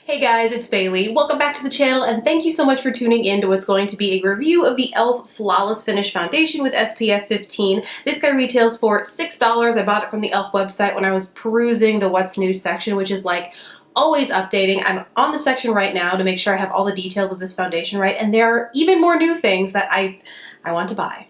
Hey guys, it's Bailey. Welcome back to the channel and thank you so much for tuning in to what's going to be a review of the e.l.f. Flawless Finish Foundation with SPF 15. This guy retails for $6. I bought it from the e.l.f. website when I was perusing the What's New section, which is like always updating. I'm on the section right now to make sure I have all the details of this foundation right, and there are even more new things that I want to buy.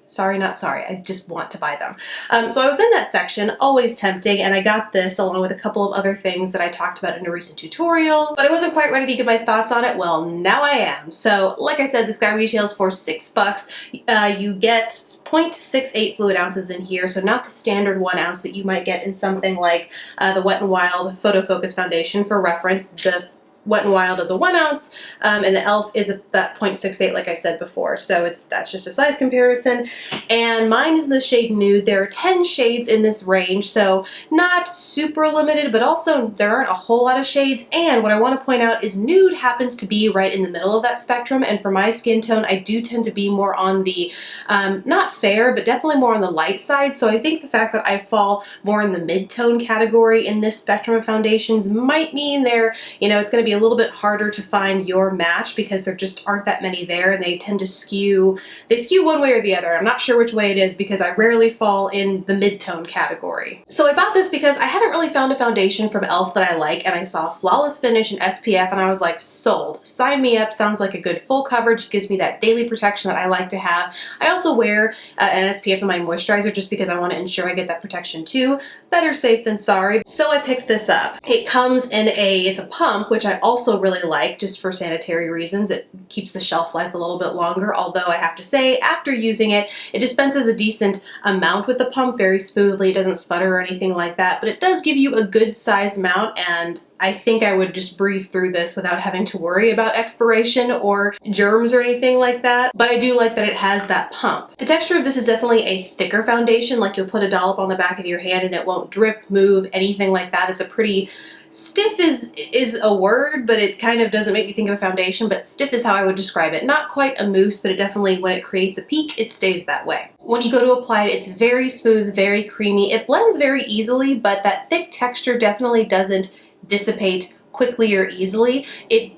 Sorry, not sorry. I just want to buy them. So I was in that section, always tempting, and I got this along with a couple of other things that I talked about in a recent tutorial, but I wasn't quite ready to give my thoughts on it. Well, now I am. So like I said, this guy retails for $6. You get 0.68 fluid ounces in here, so not the standard 1 ounce that you might get in something like the Wet n Wild Photo Focus Foundation. For reference, the Wet n Wild is a 1 ounce, and the e.l.f. is at that 0.68 like I said before, so that's just a size comparison. And mine is the shade Nude. There are 10 shades in this range, so not super limited, but also there aren't a whole lot of shades. And what I want to point out is Nude happens to be right in the middle of that spectrum, and for my skin tone, I do tend to be more on the, not fair, but definitely more on the light side, so I think the fact that I fall more in the mid-tone category in this spectrum of foundations might mean they're, it's going to be a little bit harder to find your match because there just aren't that many there, and they tend to skew one way or the other. I'm not sure which way it is because I rarely fall in the mid-tone category. So I bought this because I haven't really found a foundation from e.l.f. that I like, and I saw Flawless Finish and SPF and I was like, sold. Sign me up. Sounds like a good full coverage. It gives me that daily protection that I like to have. I also wear an SPF in my moisturizer just because I want to ensure I get that protection too. Better safe than sorry. So I picked this up. It comes in it's a pump, which I also really like just for sanitary reasons. It keeps the shelf life a little bit longer, although I have to say after using it, it dispenses a decent amount with the pump very smoothly. It doesn't sputter or anything like that, but it does give you a good size amount, and I think I would just breeze through this without having to worry about expiration or germs or anything like that. But I do like that it has that pump. The texture of this is definitely a thicker foundation, like you'll put a dollop on the back of your hand and it won't drip, move, anything like that. It's a pretty stiff is a word, but it kind of doesn't make me think of a foundation, but stiff is how I would describe it. Not quite a mousse, but it definitely, when it creates a peak, it stays that way. When you go to apply it, it's very smooth, very creamy. It blends very easily, but that thick texture definitely doesn't dissipate quickly or easily. It,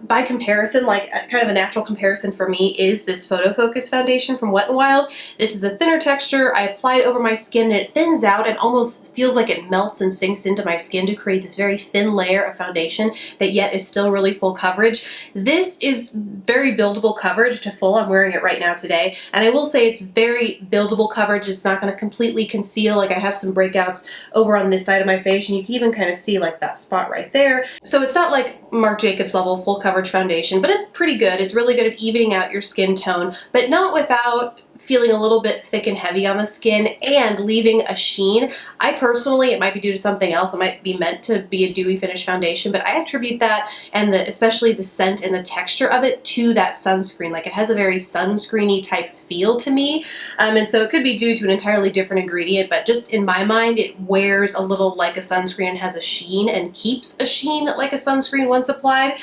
by comparison, like kind of a natural comparison for me is this Photo Focus foundation from Wet n Wild. This is a thinner texture. I apply it over my skin and it thins out and almost feels like it melts and sinks into my skin to create this very thin layer of foundation that yet is still really full coverage. This is very buildable coverage to full. I'm wearing it right now today, and I will say it's very buildable coverage. It's not going to completely conceal. Like I have some breakouts over on this side of my face, and you can even kind of see like that spot right there. So it's not like Marc Jacobs level full coverage foundation, but it's pretty good. It's really good at evening out your skin tone, but not without feeling a little bit thick and heavy on the skin and leaving a sheen. I personally, it might be due to something else, it might be meant to be a dewy finish foundation, but I attribute that and especially the scent and the texture of it to that sunscreen. Like it has a very sunscreeny type feel to me, and so it could be due to an entirely different ingredient, but just in my mind it wears a little like a sunscreen and has a sheen and keeps a sheen like a sunscreen once applied.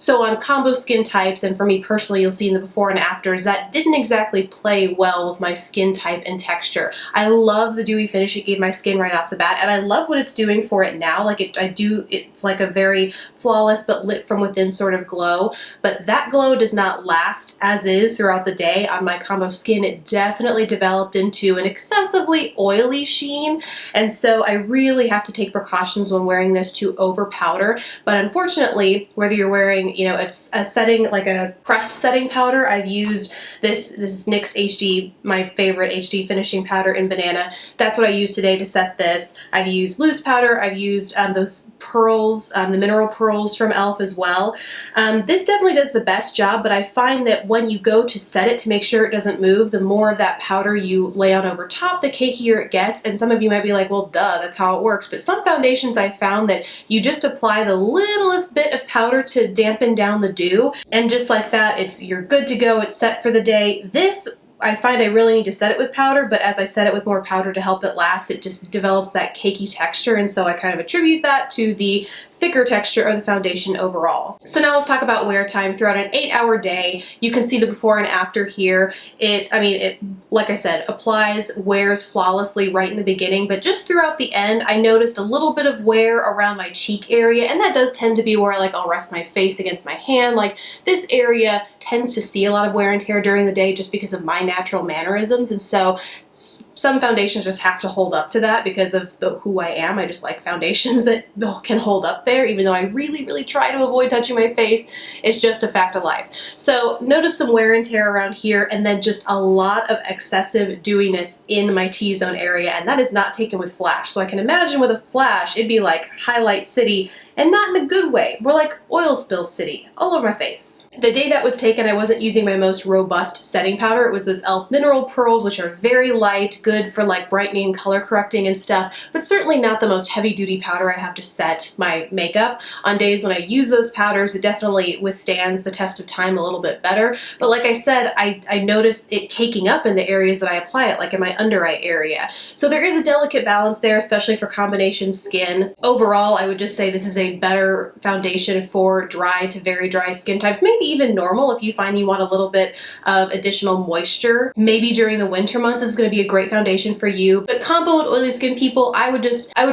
So on combo skin types, and for me personally, you'll see in the before and afters, that didn't exactly play well with my skin type and texture. I love the dewy finish it gave my skin right off the bat, and I love what it's doing for it now. Like it's like a very flawless but lit from within sort of glow, but that glow does not last as is throughout the day. On my combo skin, it definitely developed into an excessively oily sheen, and so I really have to take precautions when wearing this to over powder. But unfortunately, whether you're wearing it's a setting like a pressed setting powder. I've used this NYX HD, my favorite HD finishing powder in Banana. That's what I used today to set this. I've used loose powder. I've used those pearls, the mineral pearls from e.l.f. as well. This definitely does the best job, but I find that when you go to set it to make sure it doesn't move, the more of that powder you lay on over top, the cakier it gets. And some of you might be like, well, duh, that's how it works. But some foundations I found that you just apply the littlest bit of powder to dampen down the dew, and just like that, you're good to go. It's set for the day. This, I find I really need to set it with powder, but as I set it with more powder to help it last, it just develops that cakey texture, and so I kind of attribute that to the thicker texture of the foundation overall. So now let's talk about wear time throughout an 8-hour day. You can see the before and after here. It, like I said, applies, wears flawlessly right in the beginning, but just throughout the end, I noticed a little bit of wear around my cheek area, and that does tend to be where I'll rest my face against my hand. Like, this area tends to see a lot of wear and tear during the day just because of my natural mannerisms, and so some foundations just have to hold up to that because of who I am. I just like foundations that can hold up there, even though I really, really try to avoid touching my face. It's just a fact of life. So notice some wear and tear around here, and then just a lot of excessive dewiness in my T-zone area, and that is not taken with flash. So I can imagine with a flash, it'd be like highlight city, and not in a good way. We're like oil spill city all over my face. The day that was taken, I wasn't using my most robust setting powder. It was those e.l.f. Mineral Pearls, which are very light, good for like brightening and color correcting and stuff, but certainly not the most heavy duty powder I have to set my makeup. On days when I use those powders, it definitely withstands the test of time a little bit better. But like I said, I noticed it caking up in the areas that I apply it, like in my under eye area. So there is a delicate balance there, especially for combination skin. Overall, I would just say this is a better foundation for dry to very dry skin types, maybe even normal if you find you want a little bit of additional moisture. Maybe during the winter months, this is going to be a great foundation for you. But combo and oily skin people, I would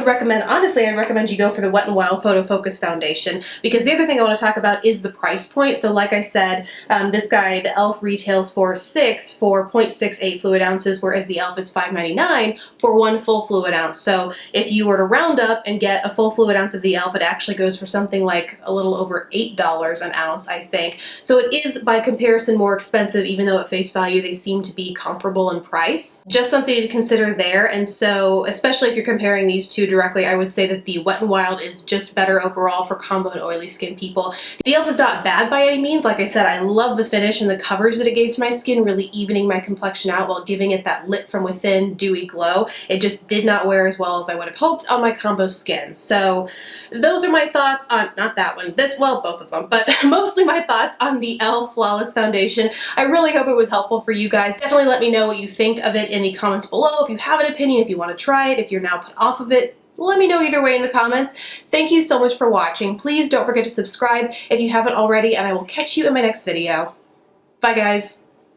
recommend, honestly, I'd recommend you go for the Wet n Wild Photo Focus foundation, because the other thing I want to talk about is the price point. So like I said, this guy, the e.l.f. retails for $6 for 0.68 fluid ounces, whereas the e.l.f. is $5.99 for 1 full fluid ounce. So if you were to round up and get a full fluid ounce of the e.l.f., it actually goes for something like a little over $8 an ounce, I think. So it is by comparison more expensive, even though at face value they seem to be comparable in price. Just something to consider there. And so especially if you're comparing these two directly, I would say that the Wet n Wild is just better overall for combo and oily skin people. The e.l.f. is not bad by any means. Like I said, I love the finish and the coverage that it gave to my skin, really evening my complexion out while giving it that lit from within dewy glow. It just did not wear as well as I would have hoped on my combo skin. So those are my thoughts on, not that one, well, both of them, but mostly my thoughts on the e.l.f. Flawless Foundation. I really hope it was helpful for you guys. Definitely let me know what you think of it in the comments below. If you have an opinion, if you want to try it, if you're now put off of it, let me know either way in the comments. Thank you so much for watching. Please don't forget to subscribe if you haven't already, and I will catch you in my next video. Bye, guys.